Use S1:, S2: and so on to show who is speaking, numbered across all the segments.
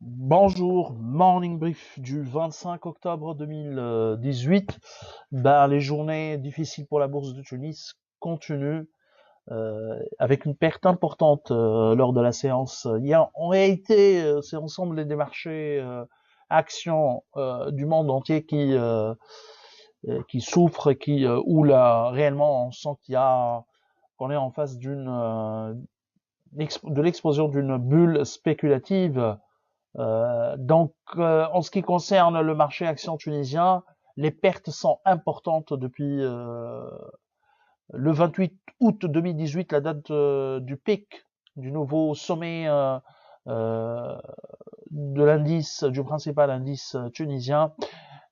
S1: Bonjour, morning brief du 25 octobre 2018. Les journées difficiles pour la bourse de Tunis continuent avec une perte importante lors de la séance hier. En réalité, c'est l'ensemble des marchés actions du monde entier qui souffrent et où là réellement on sent qu'on est en face de l'explosion d'une bulle spéculative. En ce qui concerne le marché action tunisien, les pertes sont importantes depuis le 28 août 2018, la date du pic du nouveau sommet euh, de l'indice, du principal indice tunisien.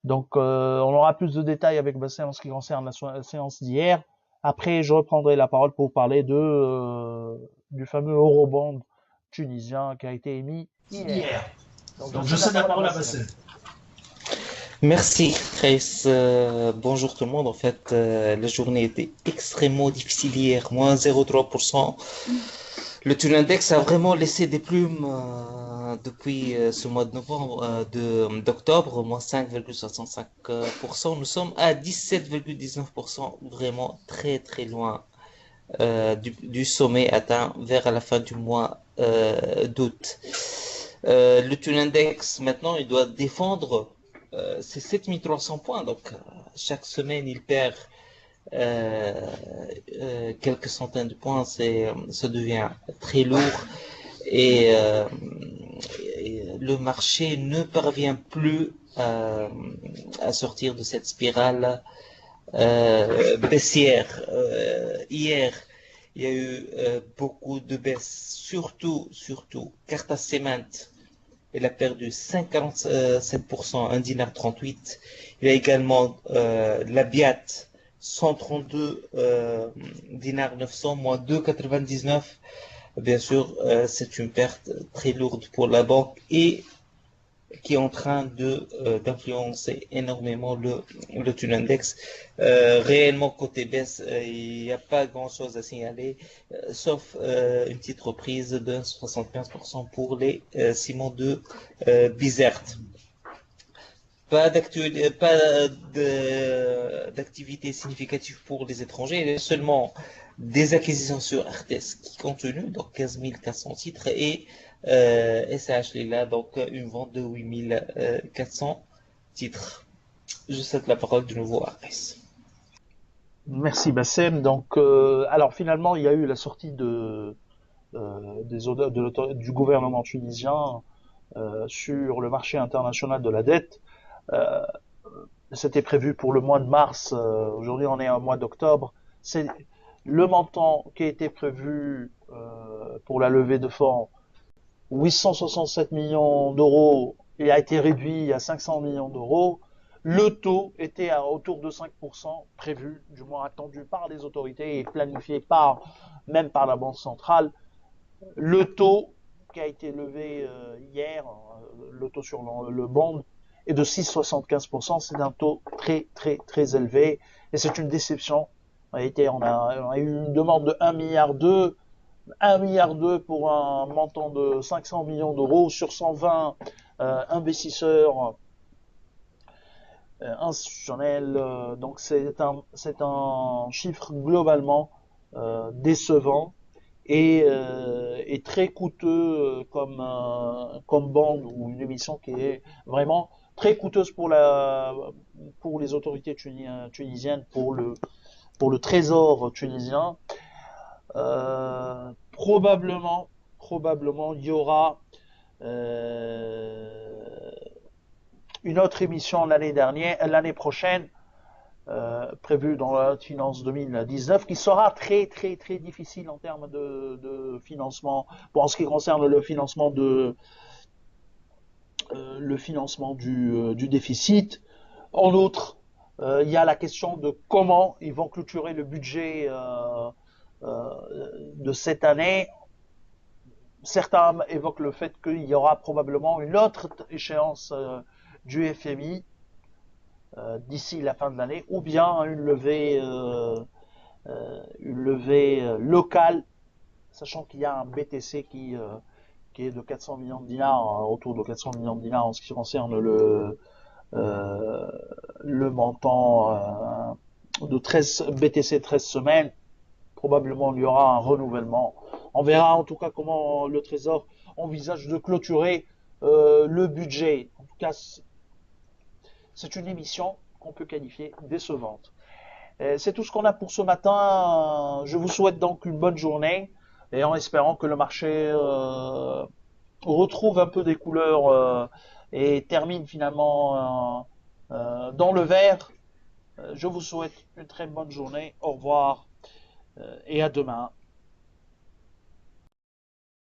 S1: On aura plus de détails avec Bassem en ce qui concerne la séance d'hier. Après, je reprendrai la parole pour parler du fameux eurobond tunisien qui a été émis hier.
S2: Hier.
S1: Donc, je
S2: Donc je
S1: cède la
S2: cède la
S1: parole à
S2: parole à
S1: Bassem.
S2: Bassem.
S3: Merci, Chris. Bonjour tout le monde. En fait, la journée était extrêmement difficile hier, moins 0,3%. Le Tune Index a vraiment laissé des plumes depuis ce mois de novembre, d'octobre, moins 5,65%. Nous sommes à 17,19%, vraiment très très loin du sommet atteint vers la fin du mois d'août. Le Tune Index, maintenant, il doit défendre ses 7300 points. Donc, chaque semaine, il perd quelques centaines de points. Ça devient très lourd. Et, euh, et le marché ne parvient plus à sortir de cette spirale baissière. Hier, il y a eu beaucoup de baisses, surtout Carta Cement. Elle a perdu 5,47%, 1 dinar 38. Il y a également la Biat, 132 dinars 900, moins 2,99. Bien sûr, c'est une perte très lourde pour la banque et qui est en train d'influencer énormément le Tune Index. Réellement, côté baisse, il n'y a pas grand-chose à signaler, sauf une petite reprise de 75% pour les ciments de Bizert. Pas d'activité significative pour les étrangers, il y a seulement des acquisitions sur RTS qui continuent, donc 15 400 titres, et SH Lila, donc une vente de 8 400 titres. Je cède la parole de nouveau à Chris.
S1: Merci Bassem. Alors finalement, il y a eu la sortie du gouvernement tunisien sur le marché international de la dette. Euh, C'était prévu pour le mois de mars. Aujourd'hui, on est au mois d'octobre. C'est le montant qui a été prévu pour la levée de fonds, 867 millions d'euros, il a été réduit à 500 millions d'euros. Le taux était autour de 5% prévu, du moins attendu par les autorités et planifié même par la Banque centrale. Le taux qui a été levé hier, le taux sur le bond, est de 6,75%. C'est un taux très très très élevé et c'est une déception. En réalité, on a eu une demande de 1,2 milliard 1,2 milliard pour un montant de 500 millions d'euros sur 120 investisseurs institutionnels. Donc c'est un chiffre globalement décevant et très coûteux comme bande ou une émission qui est vraiment très coûteuse pour les autorités tunisiennes, pour le trésor tunisien. Probablement, il y aura euh, une autre émission l'année prochaine, prévue dans la finance 2019, qui sera très très très difficile en termes de financement. Pour en ce qui concerne le financement du déficit. En outre, il y a la question de comment ils vont clôturer le budget de cette année. Certains évoquent le fait qu'il y aura probablement une autre échéance du FMI d'ici la fin de l'année, ou bien une levée locale, sachant qu'il y a un BTC qui est de 400 millions de dinars, autour de 400 millions de dinars en ce qui concerne euh, le montant de 13 BTC 13 semaines. Probablement il y aura un renouvellement. On verra en tout cas comment le Trésor envisage de clôturer le budget. En tout cas, c'est une émission qu'on peut qualifier décevante. C'est tout ce qu'on a pour ce matin. Je vous souhaite donc une bonne journée et en espérant que le marché retrouve un peu des couleurs et termine finalement dans le vert. Je vous souhaite une très bonne journée. Au revoir et à demain.